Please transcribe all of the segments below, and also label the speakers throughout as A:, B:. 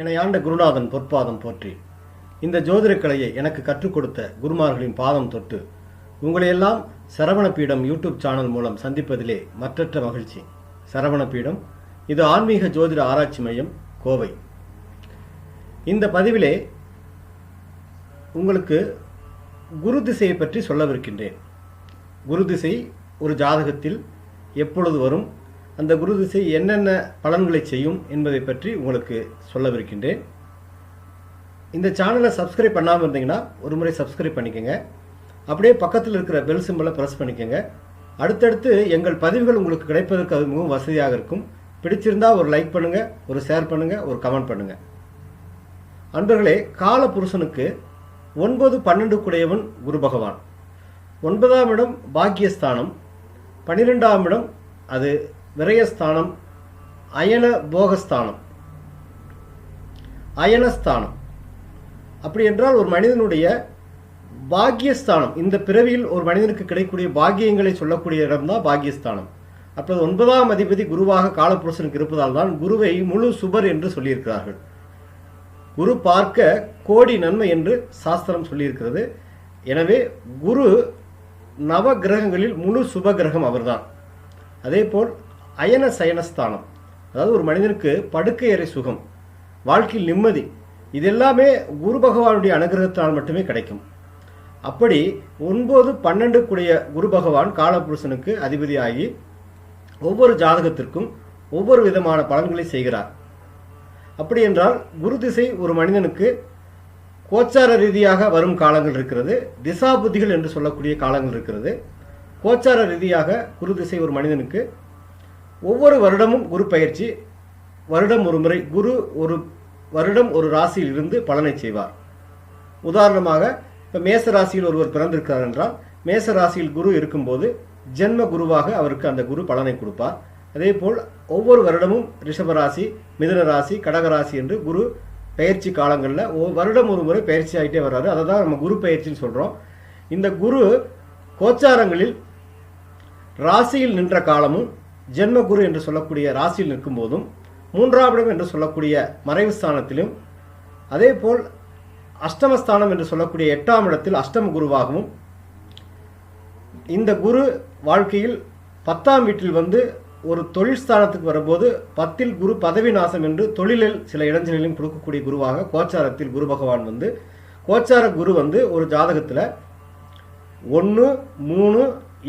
A: என்னை ஆண்ட குருநாதன் பொற்பாதம் போற்றி. இந்த ஜோதிட கலையை எனக்கு கற்றுக் கொடுத்த குருமார்களின் பாதம் தொட்டு உங்களையெல்லாம் சரவணபீடம் யூடியூப் சேனல் மூலம் சந்திப்பதிலே மற்றற்ற மகிழ்ச்சி. சரவணபீடம் இது ஆன்மீக ஜோதிட ஆராய்ச்சி மையம், கோவை. இந்த பதிவிலே உங்களுக்கு குரு திசையை பற்றி சொல்லவிருக்கின்றேன். குரு திசை ஒரு ஜாதகத்தில் எப்பொழுது வரும், அந்த குரு திசை என்னென்ன பலன்களை செய்யும் என்பதை பற்றி உங்களுக்கு சொல்லவிருக்கின்றேன். இந்த சேனலை சப்ஸ்கிரைப் பண்ணாமல் இருந்தீங்கன்னா ஒரு முறை சப்ஸ்கிரைப் பண்ணிக்கோங்க. அப்படியே பக்கத்தில் இருக்கிற பெல் சிம்பலை ப்ரெஸ் பண்ணிக்கோங்க. அடுத்தடுத்து எங்கள் பதிவுகள் உங்களுக்கு கிடைப்பதற்கு அது மிகவும் வசதியாக இருக்கும். பிடிச்சிருந்தால் ஒரு லைக் பண்ணுங்கள், ஒரு ஷேர் பண்ணுங்கள், ஒரு கமெண்ட் பண்ணுங்கள். அன்பர்களே, கால புருஷனுக்கு 9, 12 குடையவன் குரு பகவான். 9ஆம் இடம் பாக்கியஸ்தானம், 12ஆம் இடம் அது விரயஸ்தானம், அயன போகஸ்தானம், அயனஸ்தானம். அப்படி என்றால் ஒரு மனிதனுடைய பாக்கியஸ்தானம், இந்த பிறவியில் ஒரு மனிதனுக்கு கிடைக்கக்கூடிய பாக்கியங்களை சொல்லக்கூடிய இடம்தான் பாக்கியஸ்தானம். அப்போது 9ஆம் அதிபதி குருவாக காலப்புருஷனுக்கு இருப்பதால் தான் குருவை முழு சுபர் என்று சொல்லியிருக்கிறார்கள். குரு பார்க்க கோடி நன்மை என்று சாஸ்திரம் சொல்லியிருக்கிறது. எனவே குரு நவ கிரகங்களில் முழு சுப கிரகம் அவர்தான். அதே போல் அயன சயனஸ்தானம், அதாவது ஒரு மனிதனுக்கு படுக்கை அறை சுகம், வாழ்க்கையில் நிம்மதி, இதெல்லாமே குரு பகவானுடைய அனுகிரகத்தால் மட்டுமே கிடைக்கும். அப்படி 9, 12 கூடிய குரு பகவான் காலபுருஷனுக்கு அதிபதியாகி ஒவ்வொரு ஜாதகத்திற்கும் ஒவ்வொரு விதமான பலன்களை செய்கிறார். அப்படி என்றால் குரு திசை ஒரு மனிதனுக்கு கோச்சார ரீதியாக வரும் காலங்கள் இருக்கிறது, திசா புத்திகள் என்று சொல்லக்கூடிய காலங்கள் இருக்கிறது. கோச்சார ரீதியாக குரு திசை ஒரு மனிதனுக்கு ஒவ்வொரு வருடமும் குரு பயிற்சி, வருடம் ஒரு முறை குரு ஒரு வருடம் ஒரு ராசியில் இருந்து பலனை செய்வார். உதாரணமாக இப்போ மேச ராசியில் ஒருவர் பிறந்திருக்கிறார் என்றால் மேச ராசியில் குரு இருக்கும்போது ஜென்ம குருவாக அவருக்கு அந்த குரு பலனை கொடுப்பார். அதே போல் ஒவ்வொரு வருடமும் ரிஷபராசி, மிதுன ராசி, கடகராசி என்று குரு பயிற்சி காலங்களில் வருடம் ஒரு முறை பயிற்சி ஆகிட்டே வர்றாரு. அதை தான் நம்ம குரு பயிற்சின்னு சொல்கிறோம். இந்த குரு கோச்சாரங்களில் ராசியில் நின்ற காலமும், ஜென்ம குரு என்று சொல்லக்கூடிய ராசியில் நிற்கும் போதும், 3ஆம் இடம் என்று சொல்லக்கூடிய மறைவு ஸ்தானத்திலும், அதே போல் அஷ்டமஸ்தானம் என்று சொல்லக்கூடிய 8ஆம் இடத்தில் அஷ்டம குருவாகவும், இந்த குரு வாழ்க்கையில் 10ஆம் வீட்டில் வந்து ஒரு தொழில் ஸ்தானத்துக்கு வரும்போது 10இல் குரு பதவி நாசம் என்று தொழிலில் சில இடைஞ்சலையும் கொடுக்கக்கூடிய குருவாக கோச்சாரத்தில் குரு பகவான் வந்து, கோச்சார குரு வந்து ஒரு ஜாதகத்தில் 1, 3,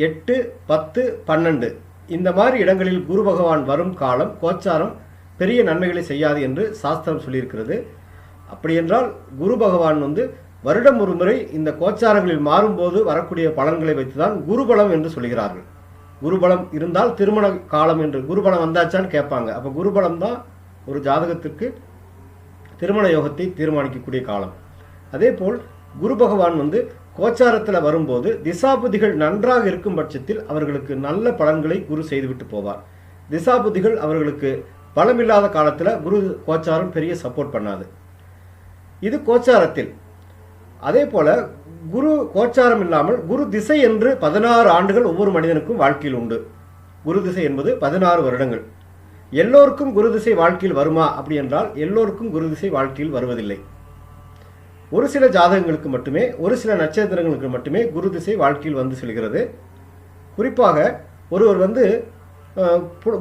A: 8, 10, 12 இந்த மாதிரி இடங்களில் குரு பகவான் வரும் காலம் கோச்சாரம் பெரிய நன்மைகளை செய்யாது என்று சாஸ்திரம் சொல்லியிருக்கிறது. அப்படி என்றால் குரு பகவான் வந்து வருடம் ஒரு முறை இந்த கோச்சாரங்களில் மாறும்போது வரக்கூடிய பலன்களை வைத்துதான் குருபலம் என்று சொல்கிறார்கள். குருபலம் இருந்தால் திருமண காலம் என்று, குருபலம் வந்தாச்சான்னு கேட்பாங்க. அப்போ குருபலம் தான் ஒரு ஜாதகத்திற்கு திருமண யோகத்தை தீர்மானிக்கக்கூடிய காலம். அதே போல் குரு பகவான் வந்து கோச்சாரத்தில் வரும்போது திசாபுதிகள் நன்றாக இருக்கும் பட்சத்தில் அவர்களுக்கு நல்ல பலன்களை குரு செய்துவிட்டு போவார். திசாபுதிகள் அவர்களுக்கு பலமில்லாத காலத்தில் குரு கோச்சாரம் பெரிய சப்போர்ட் பண்ணாது. இது கோச்சாரத்தில். அதே போல குரு கோச்சாரம் இல்லாமல் குரு திசை என்று 16 ஆண்டுகள் ஒவ்வொரு மனிதனுக்கும் வாழ்க்கையில் உண்டு. குரு திசை என்பது 16 வருடங்கள். எல்லோருக்கும் குரு திசை வாழ்க்கையில் வருமா அப்படி என்றால் எல்லோருக்கும் குரு திசை வாழ்க்கையில் வருவதில்லை. ஒரு சில ஜாதகங்களுக்கு மட்டுமே, ஒரு சில நட்சத்திரங்களுக்கு மட்டுமே குரு திசை வாழ்க்கையில் வந்து செல்கிறது. குறிப்பாக ஒருவர் வந்து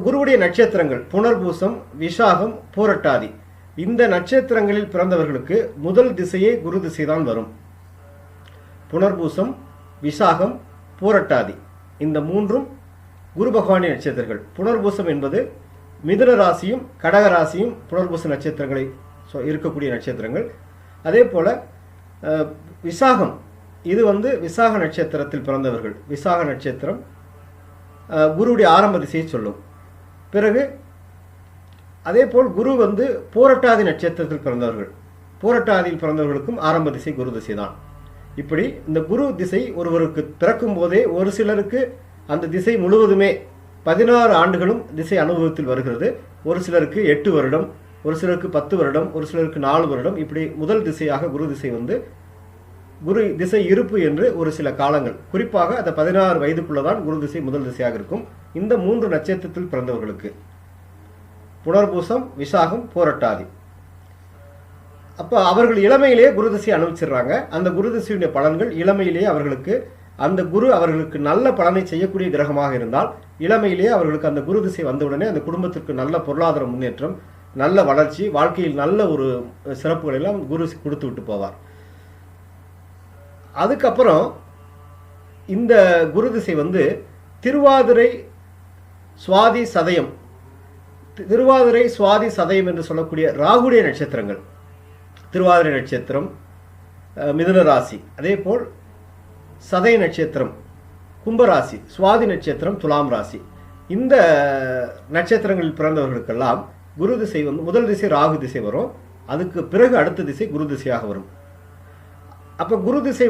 A: குருவுடைய நட்சத்திரங்கள் புனர்பூசம், விசாகம், பூரட்டாதி இந்த நட்சத்திரங்களில் பிறந்தவர்களுக்கு முதல் திசையே குரு திசை தான் வரும். புனர்பூசம், விசாகம், பூரட்டாதி இந்த மூன்றும் குரு பகவானின் நட்சத்திரங்கள். புனர்பூசம் என்பது மிதுன ராசியும் கடக ராசியும் புனர்பூச நட்சத்திரங்களை இருக்கக்கூடிய நட்சத்திரங்கள். அதே போல விசாகம் இது வந்து விசாக நட்சத்திரத்தில் பிறந்தவர்கள். விசாக நட்சத்திரம் குருவுடைய ஆரம்ப திசையை சொல்லும். பிறகு அதே போல் குரு வந்து பூரட்டாதி நட்சத்திரத்தில் பிறந்தவர்கள். பூரட்டாதியில் பிறந்தவர்களுக்கும் ஆரம்ப திசை குரு திசை தான். இப்படி இந்த குரு திசை ஒருவருக்கு பிறக்கும் போதே ஒரு சிலருக்கு அந்த திசை முழுவதுமே 16 ஆண்டுகளும் திசை அனுபவத்தில் வருகிறது. ஒரு சிலருக்கு 8 வருடம், ஒரு சிலருக்கு 10 வருடம், ஒரு சிலருக்கு 4 வருடம். இப்படி முதல் திசையாக குரு திசை வந்து குரு திசை இருப்பு என்று ஒரு சில காலங்கள், குறிப்பாக அந்த 16 வயதுக்குள்ளதான் குரு திசை முதல் திசையாக இருக்கும். இந்த 3 நட்சத்திரத்தில் பிறந்தவர்களுக்கு புனர்பூசம், விசாகம், பூரட்டாதி அப்போ அவர்கள் இளமையிலேயே குரு திசை அனுபவிச்சிடுறாங்க. அந்த குரு திசையுடைய பலன்கள் இளமையிலேயே அவர்களுக்கு, அந்த குரு அவர்களுக்கு நல்ல பலனை செய்யக்கூடிய கிரகமாக இருந்தால் இளமையிலேயே அவர்களுக்கு அந்த குரு திசை வந்தவுடனே அந்த குடும்பத்திற்கு நல்ல பொருளாதார முன்னேற்றம், நல்ல வளர்ச்சி, வாழ்க்கையில் நல்ல ஒரு சிறப்புகள் எல்லாம் குரு கொடுத்து விட்டு போவார். அதுக்கப்புறம் இந்த குரு திசை திருவாதிரை, சுவாதி, சதயம், திருவாதிரை, சுவாதி, சதயம் என்று சொல்லக்கூடிய ராகுடைய நட்சத்திரங்கள், திருவாதிரை நட்சத்திரம் மிதுன ராசி, அதே போல் சதய நட்சத்திரம் கும்பராசி, சுவாதி நட்சத்திரம் துலாம் ராசி, இந்த நட்சத்திரங்களில் பிறந்தவர்களுக்கெல்லாம் குரு திசை முதல் திசை ராகு திசை வரும். அதுக்கு பிறகு அடுத்த திசை குரு திசையாக வரும். அப்போ குரு திசை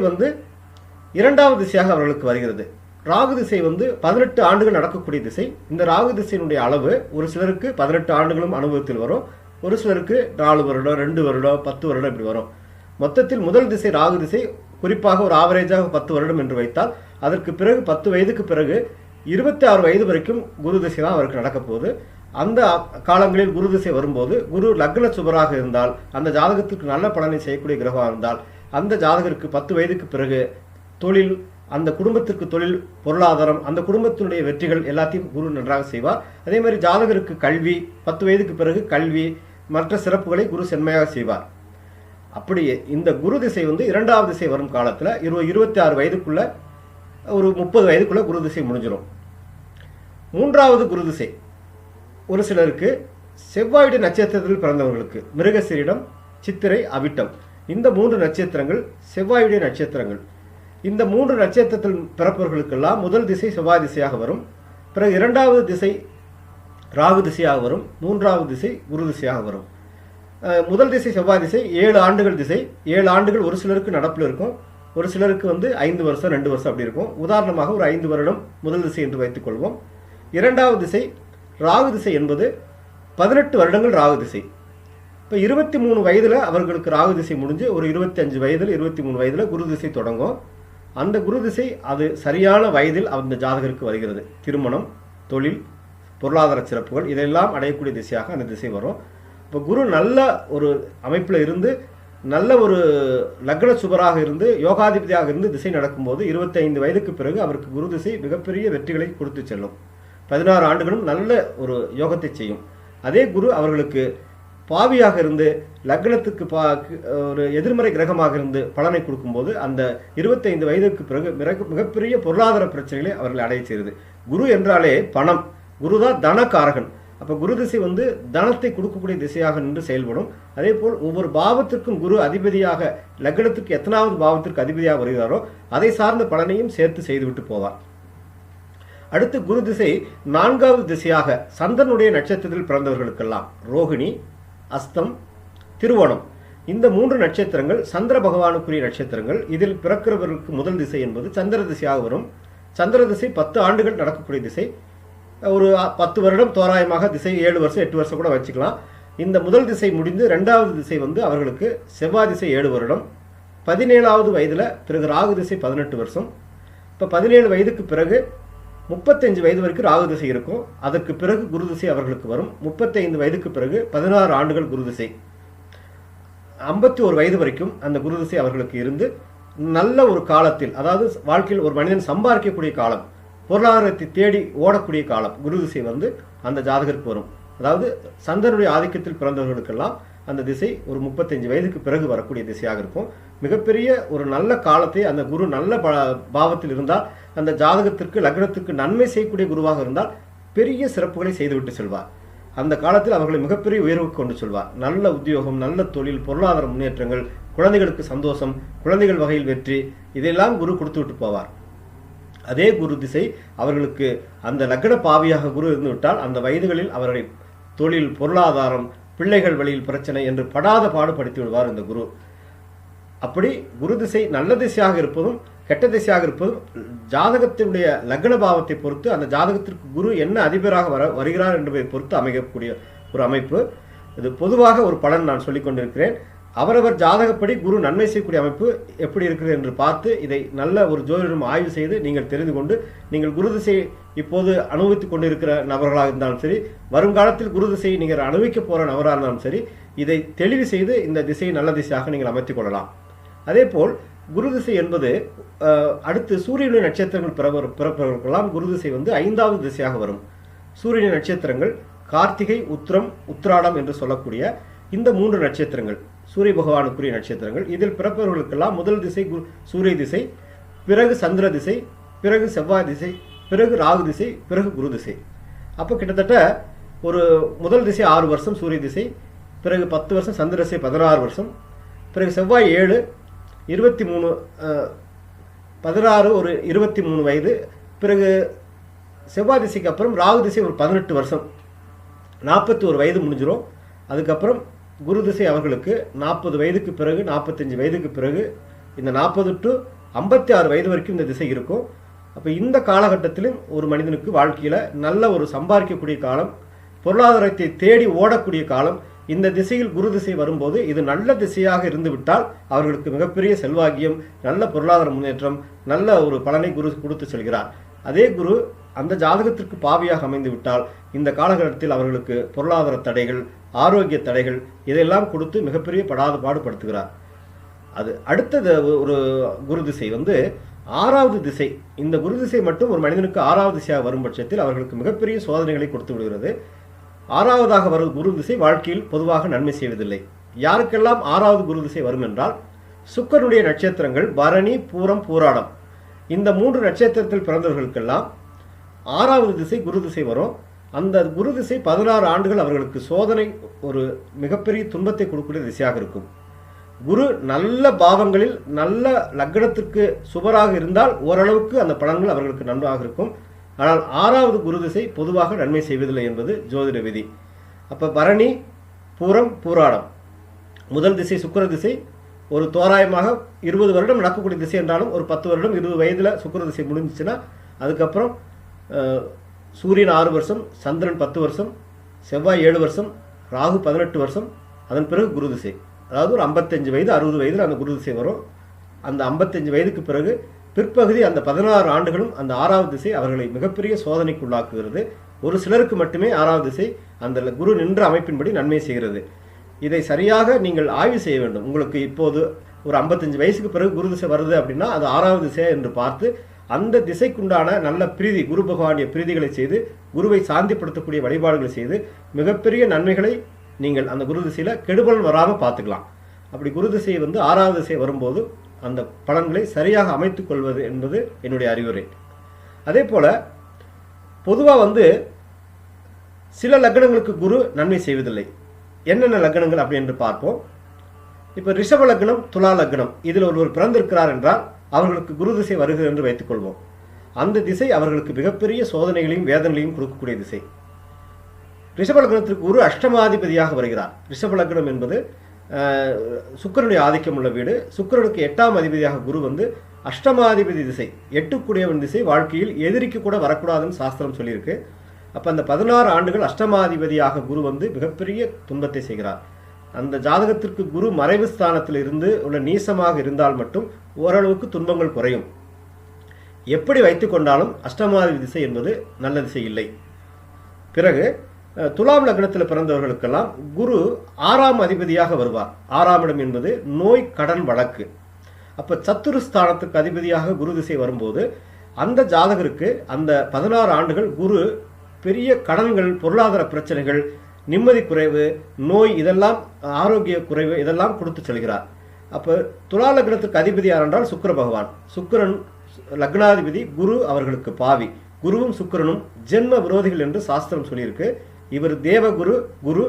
A: இரண்டாவது திசையாக அவர்களுக்கு வருகிறது. ராகு திசை 18 ஆண்டுகள் நடக்கக்கூடிய திசை. இந்த ராகு திசையினுடைய அளவு ஒரு சிலருக்கு 18 ஆண்டுகளும் அனுபவத்தில் வரும், ஒரு சிலருக்கு 4 வருடம், 2 வருடம், 10 வருடம் இப்படி வரும். மொத்தத்தில் முதல் திசை ராகு திசை குறிப்பாக ஒரு ஆவரேஜாக 10 வருடம் என்று வைத்தால், அதற்கு பிறகு 10 வயதுக்கு பிறகு 26 வயது வரைக்கும் குரு திசை தான் அவருக்கு நடக்க போகுது. அந்த காலங்களில் குரு திசை வரும்போது குரு லக்ன சுபராக இருந்தால், அந்த ஜாதகத்திற்கு நல்ல பலனை செய்யக்கூடிய கிரகமாக இருந்தால், அந்த ஜாதகருக்கு 10 வயதுக்கு பிறகு தொழில், அந்த குடும்பத்திற்கு தொழில், பொருளாதாரம், அந்த குடும்பத்தினுடைய வெற்றிகள் எல்லாத்தையும் குரு நன்றாக செய்வார். அதே மாதிரி ஜாதகருக்கு கல்வி, 10 வயதுக்கு பிறகு கல்வி, மற்ற சிறப்புகளை குரு செம்மையாக செய்வார். அப்படியே இந்த குரு திசை இரண்டாவது திசை வரும் காலத்தில் 26 வயதுக்குள்ள, ஒரு 30 வயதுக்குள்ள குரு திசை முடிஞ்சிடும். மூன்றாவது குரு திசை ஒரு சிலருக்கு செவ்வாயுடைய நட்சத்திரத்தில் பிறந்தவர்களுக்கு, மிருகசீரிடம், சித்திரை, அவிட்டம், இந்த 3 நட்சத்திரங்கள் செவ்வாயுடைய நட்சத்திரங்கள். இந்த 3 நட்சத்திரத்தில் பிறப்பவர்களுக்கெல்லாம் முதல் திசை செவ்வாய் திசையாக வரும். பிறகு இரண்டாவது திசை ராகு திசையாக வரும். மூன்றாவது திசை குரு திசையாக வரும். முதல் திசை செவ்வாய் திசை 7 ஆண்டுகள் திசை. 7 ஆண்டுகள் ஒரு சிலருக்கு நடப்பில் இருக்கும், ஒரு சிலருக்கு 5 வருஷம் 2 வருஷம் அப்படி இருக்கும். உதாரணமாக ஒரு 5 வருடம் முதல் திசை என்று வைத்துக் கொள்வோம். இரண்டாவது திசை ராகு திசை என்பது 18 வருடங்கள் ராகு திசை. இப்போ 23 வயதில் அவர்களுக்கு ராகு திசை முடிஞ்சு ஒரு 25 வயதில் 23 வயதில் குரு திசை தொடங்கும். அந்த குரு திசை அது சரியான வயதில் அந்த ஜாதகருக்கு வருகிறது. திருமணம், தொழில், பொருளாதார சிறப்புகள் இதெல்லாம் அடையக்கூடிய திசையாக அந்த திசை வரும். இப்போ குரு நல்ல ஒரு அமைப்பில் இருந்து, நல்ல ஒரு லக்ன சுபராக இருந்து, யோகாதிபதியாக இருந்து திசை நடக்கும்போது 25 வயதுக்கு பிறகு அவருக்கு குரு திசை மிகப்பெரிய வெற்றிகளை கொடுத்து செல்லும். 16 ஆண்டுகளும் நல்ல ஒரு யோகத்தை செய்யும். அதே குரு அவர்களுக்கு பாவியாக இருந்து, லக்னத்துக்கு ஒரு எதிர்மறை கிரகமாக இருந்து பலனை கொடுக்கும்போது அந்த 25 வயதுக்கு பிறகு மிகப்பெரிய பொருளாதார பிரச்சனைகளை அவர்கள் அடைய செய்கிறது. குரு என்றாலே பணம், குரு தான் தனக்காரகன். அப்போ குரு திசை தனத்தை கொடுக்கக்கூடிய திசையாக நின்று செயல்படும். அதே போல் ஒவ்வொரு பாவத்திற்கும் குரு அதிபதியாக, லக்னத்துக்கு எத்தனாவது பாவத்திற்கு அதிபதியாக வருகிறாரோ அதை சார்ந்த பலனையும் சேர்த்து செய்துவிட்டு போவார். அடுத்து குரு திசை 4வது திசையாக சந்திரனுடைய நட்சத்திரத்தில் பிறந்தவர்களுக்கெல்லாம் ரோகிணி, அஸ்தம், திருவோணம், இந்த 3 நட்சத்திரங்கள் சந்திர பகவானுக்குரிய நட்சத்திரங்கள். இதில் பிறக்கிறவர்களுக்கு முதல் திசை என்பது சந்திர திசையாக வரும். சந்திர திசை 10 ஆண்டுகள் நடக்கக்கூடிய திசை. ஒரு 10 வருடம் தோராயமாக திசை, 7 வருஷம் 8 வருஷம் கூட வச்சுக்கலாம். இந்த முதல் திசை முடிந்து இரண்டாவது திசை அவர்களுக்கு செவ்வாய் திசை 7 வருடம். 17வது வயதில் பிறகு ராகு திசை 18 வருஷம். இப்போ 17 வயதுக்கு பிறகு 35 வயது வரைக்கும் ராகு திசை இருக்கும். அதற்கு பிறகு குரு திசை அவர்களுக்கு வரும். 35 வயதுக்கு பிறகு 16 ஆண்டுகள் குரு திசை. 51 வயது வரைக்கும் அந்த குரு திசை அவர்களுக்கு இருந்து நல்ல ஒரு காலத்தில், அதாவது வாழ்க்கையில் ஒரு மனிதன் சம்பாதிக்கக்கூடிய காலம், பொருளாதாரத்தை தேடி ஓடக்கூடிய காலம் குரு திசை அந்த ஜாதகருக்கு வரும். அதாவது சந்திரனுடைய ஆதிக்கத்தில் பிறந்தவர்களுக்கெல்லாம் அந்த திசை ஒரு 35 வயதுக்கு பிறகு வரக்கூடிய திசையாக இருக்கும். மிகப்பெரிய ஒரு நல்ல காலத்தை அந்த குரு நல்ல பாவத்தில் இருந்தால், அந்த ஜாதகத்திற்கு லக்னத்திற்கு நன்மை செய்யக்கூடிய குருவாக இருந்தால் பெரிய சிறப்புகளை செய்துவிட்டு செல்வார். அந்த காலத்தில் அவர்களை மிகப்பெரிய உயர்வுக்கு கொண்டு செல்வார். நல்ல உத்தியோகம், நல்ல தொழில், பொருளாதார முன்னேற்றங்கள், குழந்தைகளுக்கு சந்தோஷம், குழந்தைகள் வகையில் வெற்றி, இதெல்லாம் குரு கொடுத்து விட்டு போவார். அதே குரு திசை அவர்களுக்கு அந்த லக்ன பாவியாக குரு இருந்துவிட்டால் அந்த வயதுகளில் அவர்களை தொழில், பொருளாதாரம், பிள்ளைகள் வழியில் பிரச்சனை என்று படாத பாடுபடுத்தி விடுவார் இந்த குரு. அப்படி குரு திசை நல்ல திசையாக இருப்பதும் கெட்ட திசையாக இருப்பதும் ஜாதகத்தினுடைய லக்ன பாவத்தை பொறுத்து, அந்த ஜாதகத்திற்கு குரு என்ன அதிபராக வருகிறார் என்பதை பொறுத்து அமைக்கக்கூடிய ஒரு அமைப்பு. இது பொதுவாக ஒரு பலன் நான் சொல்லிக் கொண்டிருக்கிறேன். அவரவர் ஜாதகப்படி குரு நன்மை செய்யக்கூடிய அமைப்பு எப்படி இருக்குது என்று பார்த்து இதை நல்ல ஒரு ஜோதிடம் ஆய்வு செய்து நீங்கள் தெரிந்து கொண்டு நீங்கள் குரு திசை இப்போது அனுபவித்துக் கொண்டிருக்கிற நபர்களாக இருந்தாலும் சரி, வருங்காலத்தில் குரு திசையை நீங்கள் அனுபவிக்க போகிற நபராக இருந்தாலும் சரி, இதை தெளிவு செய்து இந்த திசையை நல்ல திசையாக நீங்கள் அமைத்துக் கொள்ளலாம். அதே போல் குரு திசை என்பது அடுத்து சூரியனுடைய நட்சத்திரங்கள் பிறப்பவர்களுக்கெல்லாம் குரு திசை வந்து 5வது திசையாக வரும். சூரியனின் நட்சத்திரங்கள் கார்த்திகை, உத்திரம், உத்திராடம் என்று சொல்லக்கூடிய இந்த 3 நட்சத்திரங்கள் சூரிய பகவானுக்குரிய நட்சத்திரங்கள். இதில் பிறப்பவர்களுக்கெல்லாம் முதல் திசை சூரிய திசை, பிறகு சந்திர திசை, பிறகு செவ்வாய் திசை, பிறகு ராகு திசை, பிறகு குரு திசை. அப்போ கிட்டத்தட்ட ஒரு முதல் திசை 6 வருஷம் சூரிய திசை, பிறகு 10 வருஷம் சந்திர திசை 16 வருஷம், பிறகு செவ்வாய் 7, 23 16 ஒரு 23 வயது, பிறகு செவ்வாய் திசைக்கு அப்புறம் ராகு திசை ஒரு 18 வருஷம் 41 வயது முடிஞ்சிடும். அதுக்கப்புறம் குரு திசை அவர்களுக்கு 40 வயதுக்கு பிறகு 45 வயதுக்கு பிறகு இந்த 40 டு 56 வயது வரைக்கும் இந்த திசை இருக்கும். அப்போ இந்த காலகட்டத்திலும் ஒரு மனிதனுக்கு வாழ்க்கையில் நல்ல ஒரு சம்பாதிக்கக்கூடிய காலம், பொருளாதாரத்தை தேடி ஓடக்கூடிய காலம். இந்த திசையில் குரு திசை வரும்போது இது நல்ல திசையாக இருந்துவிட்டால் அவர்களுக்கு மிகப்பெரிய செல்வாக்கியம், நல்ல பொருளாதார முன்னேற்றம், நல்ல ஒரு பலனை குரு கொடுத்து செல்கிறார். அதே குரு அந்த ஜாதகத்திற்கு பாவியாக அமைந்து விட்டால் இந்த காலகட்டத்தில் அவர்களுக்கு பொருளாதார தடைகள், ஆரோக்கிய தடைகள் இதெல்லாம் கொடுத்து மிகப்பெரிய படாத பாடுபடுத்துகிறார். அது அடுத்தது ஒரு குரு திசை வந்து 6வது திசை. இந்த குரு திசை மட்டும் ஒரு மனிதனுக்கு 6வது திசையாக வரும் பட்சத்தில் அவர்களுக்கு மிகப்பெரிய சோதனைகளை கொடுத்து விடுகிறது. 6வதாக வரும் குரு திசை வாழ்க்கையில் பொதுவாக நன்மை செய்வதில்லை. யாருக்கெல்லாம் 6வது குரு திசை வரும் என்றால் சுக்கிரனுடைய நட்சத்திரங்கள் பரணி, பூரம், பூராடம் இந்த 3 நட்சத்திரத்தில் பிறந்தவர்களுக்கெல்லாம் 6வது திசை குரு திசை வரும். அந்த குரு திசை 16 ஆண்டுகள் அவர்களுக்கு சோதனை, ஒரு மிகப்பெரிய துன்பத்தை கொடுக்கக்கூடிய திசையாக இருக்கும். குரு நல்ல பாவங்களில் நல்ல லக்னத்திற்கு சுபராக இருந்தால் ஓரளவுக்கு அந்த பலன்கள் அவர்களுக்கு நன்றாக இருக்கும். ஆனால் 6வது குரு திசை பொதுவாக நன்மை செய்வதில்லை என்பது ஜோதிட விதி. அப்போ பரணி, பூரம், பூராடம் முதல் திசை சுக்கிர திசை ஒரு தோராயமாக 20 வருடம் நடக்கக்கூடிய திசை என்றாலும் ஒரு 10 வருடம் 20 வயதில் சுக்கிர திசை முடிஞ்சிச்சுன்னா அதுக்கப்புறம் சூரியன் 6 வருஷம், சந்திரன் 10 வருஷம், செவ்வாய் 7 வருஷம், ராகு 18 வருஷம், அதன் பிறகு குரு திசை. அதாவது ஒரு 55 வயது 60 வயதில் அந்த குரு திசை வரும். அந்த 55 வயதுக்கு பிறகு பிற்பகுதி அந்த 16 ஆண்டுகளும் அந்த 6வது திசை அவர்களை மிகப்பெரிய சோதனைக்கு உள்ளாக்குகிறது. ஒரு சிலருக்கு மட்டுமே 6வது திசை அந்த குரு நின்ற அமைப்பின்படி நன்மை செய்கிறது. இதை சரியாக நீங்கள் ஆய்வு செய்ய வேண்டும். உங்களுக்கு இப்போது ஒரு 55 வயசுக்கு பிறகு குரு திசை வருது அப்படின்னா அது 6வது திசை என்று பார்த்து அந்த திசைக்குண்டான நல்ல பிரீதி, குரு பகவானுடைய பிரீதிகளை செய்து குருவை சாந்திப்படுத்தக்கூடிய வழிபாடுகளை செய்து மிகப்பெரிய நன்மைகளை நீங்கள் அந்த குரு திசையில் கெடுபலன் வராமல் பார்த்துக்கலாம். அப்படி குரு திசை வந்து 6வது திசை வரும்போது அந்த பலன்களை சரியாக அமைத்துக் கொள்வது என்பது என்னுடைய அறிவுரை. அதே போல பொதுவாக வந்து சில லக்னங்களுக்கு குரு நன்மை செய்வதில்லை. என்னென்ன லக்னங்கள் அப்படி என்று பார்ப்போம். இப்போ ரிஷப லக்னம், துலா லக்னம் இதில் ஒருவர் பிறந்திருக்கிறார் என்றால் அவர்களுக்கு குரு திசை வருகிறது என்று வைத்துக்கொள்வோம். அந்த திசை அவர்களுக்கு மிகப்பெரிய சோதனைகளையும் வேதனைகளையும் கொடுக்கக்கூடிய திசை. ரிஷப லக்னத்திற்கு குரு அஷ்டமாதிபதியாக வருகிறார். ரிஷப லக்னம் என்பது சுக்கிரனுடைய ஆதிக்கம் உள்ள வீடு. சுக்கிரனுக்கு 8ஆம் அதிபதியாக குரு வந்து அஷ்டமாதிபதி திசை, 8 திசை வாழ்க்கையில் எதிரிக்கு கூட வரக்கூடாதுன்னு சாஸ்திரம் சொல்லியிருக்கு. அப்போ அந்த 16 ஆண்டுகள் அஷ்டமாதிபதியாக குரு வந்து மிகப்பெரிய துன்பத்தை செய்கிறார். அந்த ஜாதகத்திற்கு குரு மறைவு ஸ்தானத்தில் இருந்து உள்ள நீசமாக இருந்தால் மட்டும் ஓரளவுக்கு துன்பங்கள் குறையும். எப்படி வைத்துக் கொண்டாலும் அஷ்டமாதிபதி திசை என்பது நல்ல திசை இல்லை. பிறகு துலாம் லக்னத்தில் பிறந்தவர்களுக்கெல்லாம் குரு 6ஆம் அதிபதியாக வருவார். 6ஆம் இடம் என்பது நோய், கடன், வழக்கு. அப்போ சத்துருஸ்தானத்துக்கு அதிபதியாக குரு திசை வரும்போது அந்த ஜாதகருக்கு அந்த 16 ஆண்டுகள் குரு பெரிய கடன்கள், பொருளாதார பிரச்சனைகள், நிம்மதி குறைவு, நோய், இதெல்லாம் ஆரோக்கிய குறைவு இதெல்லாம் கொடுத்து செல்கிறார். அப்போ துலா லக்னத்துக்கு அதிபதி யார் என்றால் சுக்கிர பகவான். சுக்கிரன் லக்னாதிபதி, குரு அவர்களுக்கு பாவி. குருவும் சுக்கிரனும் ஜென்ம விரோதிகள் என்று சாஸ்திரம் சொல்லியிருக்கு. இவர் தேவகுரு, குரு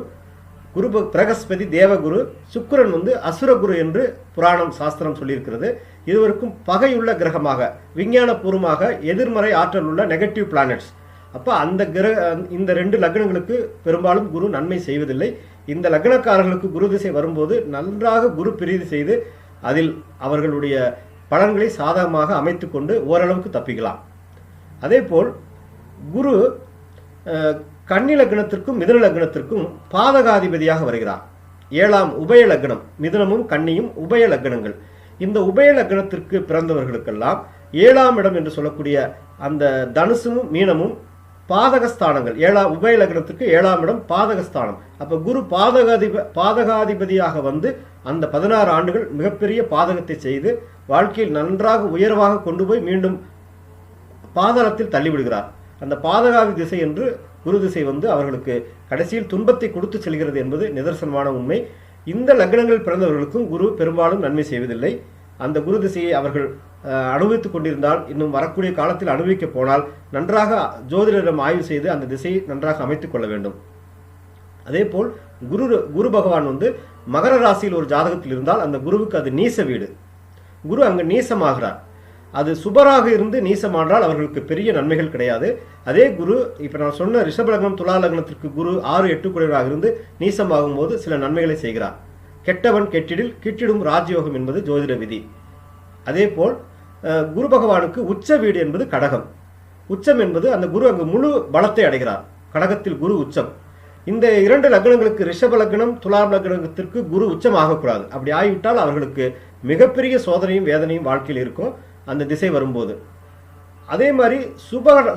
A: குரு பிரகஸ்பதி தேவகுரு, சுக்கிரன் வந்து அசுரகுரு என்று புராணம் சாஸ்திரம் சொல்லியிருக்கிறது. இதுவரைக்கும் பகையுள்ள கிரகமாக, விஞ்ஞானபூர்வமாக எதிர்மறை ஆற்றல் உள்ள நெகட்டிவ் பிளானட்ஸ். அப்போ அந்த இந்த 2 லக்னங்களுக்கு பெரும்பாலும் குரு நன்மை செய்வதில்லை. இந்த லக்னக்காரர்களுக்கு குரு திசை வரும்போது நன்றாக குரு பிரீதி செய்து அதில் அவர்களுடைய பலன்களை சாதகமாக அமைத்து கொண்டு ஓரளவுக்கு தப்பிக்கலாம். அதே போல் குரு கன்னி லக்னத்திற்கும் மிதுன லக்னத்திற்கும் பாதகாதிபதியாக வருகிறார். 7ஆம் உபய லக்னம், மிதுனமும் கன்னியும் உபய லக்னங்கள். இந்த உபய லக்னத்திற்கு பிறந்தவர்களுக்கெல்லாம் 7ஆம் இடம் என்று சொல்லக்கூடிய அந்த தனுசும் மீனமும் பாதகஸ்தானங்கள். உபய லக்னத்திற்கு 7ஆம் இடம் பாதகஸ்தானம். அப்ப குரு பாதகாதிபதியாக வந்து அந்த 16 ஆண்டுகள் மிகப்பெரிய பாதகத்தை செய்து வாழ்க்கையில் நன்றாக உயர்வாக கொண்டு போய் மீண்டும் பாதாளத்தில் தள்ளிவிடுகிறார். அந்த பாதகாதி திசை என்று குரு திசை வந்து அவர்களுக்கு கடைசியில் துன்பத்தை கொடுத்து செல்கிறது என்பது நிதர்சனமான உண்மை. இந்த லக்னங்கள் பிறந்தவர்களுக்கும் குரு பெரும்பாலும் நன்மை செய்வதில்லை. அந்த குரு திசையை அவர்கள் அனுபவித்துக் கொண்டிருந்தால், இன்னும் வரக்கூடிய காலத்தில் அனுபவிக்க போனால் நன்றாக ஜோதிடரிடம் ஆய்வு செய்து அந்த திசையை நன்றாக அமைத்துக் கொள்ள வேண்டும். அதே போல் குரு பகவான் வந்து மகர ராசியில் ஒரு ஜாதகத்தில் இருந்தால் அந்த குருவுக்கு அது நீச வீடு. குரு அங்கு நீசமாகிறார். அது சுபராக இருந்து நீசமானால் அவர்களுக்கு பெரிய நன்மைகள் கிடையாது. அதே குரு இப்போ நான் சொன்ன ரிஷப லக்னம் துலா லக்னத்திற்கு குரு 6, 8 குடையவராக இருந்து நீசமாகும் போது சில நன்மைகளை செய்கிறார். கெட்டவன் கெட்டிடில் கிட்டிடும் ராஜயோகம் என்பது ஜோதிட விதி. அதே போல் குரு பகவானுக்கு உச்ச வீடு என்பது கடகம். உச்சம் என்பது அந்த குரு அங்கு முழு பலத்தை அடைகிறார். கடகத்தில் குரு உச்சம். இந்த 2 லக்னங்களுக்கு ரிஷப லக்னம் துலாம் லக்னத்திற்கு குரு உச்சம் ஆகக்கூடாது. அப்படி ஆகிவிட்டால் அவர்களுக்கு மிகப்பெரிய சோதனையும் வேதனையும் வாழ்க்கையில் இருக்கும் அந்த திசை வரும்போது. அதே மாதிரி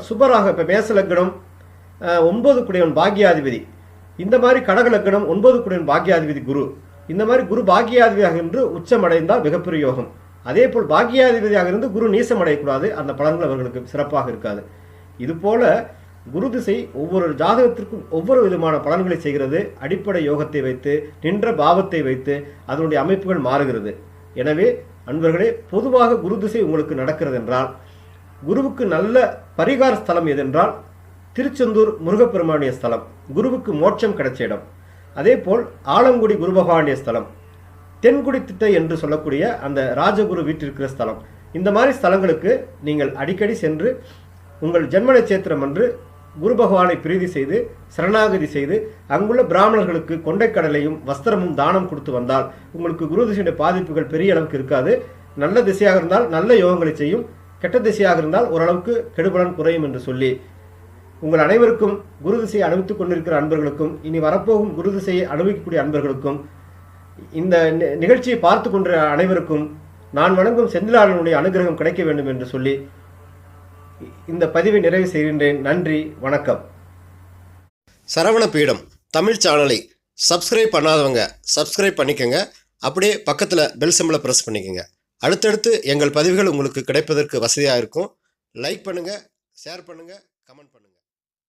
A: சுபராக இப்போ மேச லக்னம் 9 குடையவன் பாக்யாதிபதி, இந்த மாதிரி கடக லக்னம் 9 குடையவன் பாக்யாதிபதி குரு, இந்த மாதிரி குரு பாக்யாதிபதியாக இருந்து உச்சம் அடைந்தால் மிகப்பெரிய யோகம். அதே போல் பாக்யாதிபதியாக இருந்து குரு நீசம் அடையக்கூடாது. அந்த பலன்கள் அவர்களுக்கு சிறப்பாக இருக்காது. இதுபோல குரு திசை ஒவ்வொரு ஜாதகத்திற்கும் ஒவ்வொரு விதமான பலன்களை செய்கிறது. அடிப்படை யோகத்தை வைத்து, நின்ற பாவத்தை வைத்து அதனுடைய அமைப்புகள் மாறுகிறது. எனவே அன்பர்களே, பொதுவாக குரு திசை உங்களுக்கு நடக்கிறது என்றால் குருவுக்கு நல்ல பரிகார ஸ்தலம் எதென்றால் திருச்செந்தூர் முருகப்பெருமானுடைய ஸ்தலம், குருவுக்கு மோட்சம் கிடைச்ச இடம். அதே போல் ஆலங்குடி குரு பகவானுடைய ஸ்தலம், தென்குடி திட்டை என்று சொல்லக்கூடிய அந்த ராஜகுரு வீட்டிற்கிற ஸ்தலம். இந்த மாதிரி ஸ்தலங்களுக்கு நீங்கள் அடிக்கடி சென்று உங்கள் ஜென்ம நட்சத்திரம் என்று குரு பகவானை பிரீதி செய்து சரணாகதி செய்து அங்குள்ள பிராமணர்களுக்கு கொண்டைக்கடலையும் வஸ்திரமும் தானம் கொடுத்து வந்தால் உங்களுக்கு குரு திசையுடைய பாதிப்புகள் பெரிய அளவுக்கு இருக்காது. நல்ல திசையாக இருந்தால் நல்ல யோகங்களை செய்யும், கெட்ட திசையாக இருந்தால் ஓரளவுக்கு கெடுபலன் குறையும் என்று சொல்லி உங்கள் அனைவருக்கும் குரு திசையை அனுபவித்துக் கொண்டிருக்கிற அன்பர்களுக்கும் இனி வரப்போகும் குரு திசையை அனுபவிக்கக்கூடிய அன்பர்களுக்கும் இந்த நிகழ்ச்சியை பார்த்து கொண்ட அனைவருக்கும் நான் வணங்கும் செந்திலாளனுடைய அனுகிரகம் கிடைக்க வேண்டும் என்று சொல்லி இந்த பதிவை நிறைவு செய்கின்றேன். நன்றி, வணக்கம்.
B: சரவண பீடம் தமிழ் சேனலை சப்ஸ்கிரைப் பண்ணாதவங்க சப்ஸ்கிரைப் பண்ணிக்கோங்க. அப்படியே பக்கத்தில் பெல் சிம்பலை ப்ரெஸ் பண்ணிக்கோங்க. அடுத்தடுத்து எங்கள் பதிவுகள் உங்களுக்கு கிடைப்பதற்கு வசதியாக இருக்கும். லைக் பண்ணுங்கள், ஷேர் பண்ணுங்கள், கமெண்ட் பண்ணுங்கள்.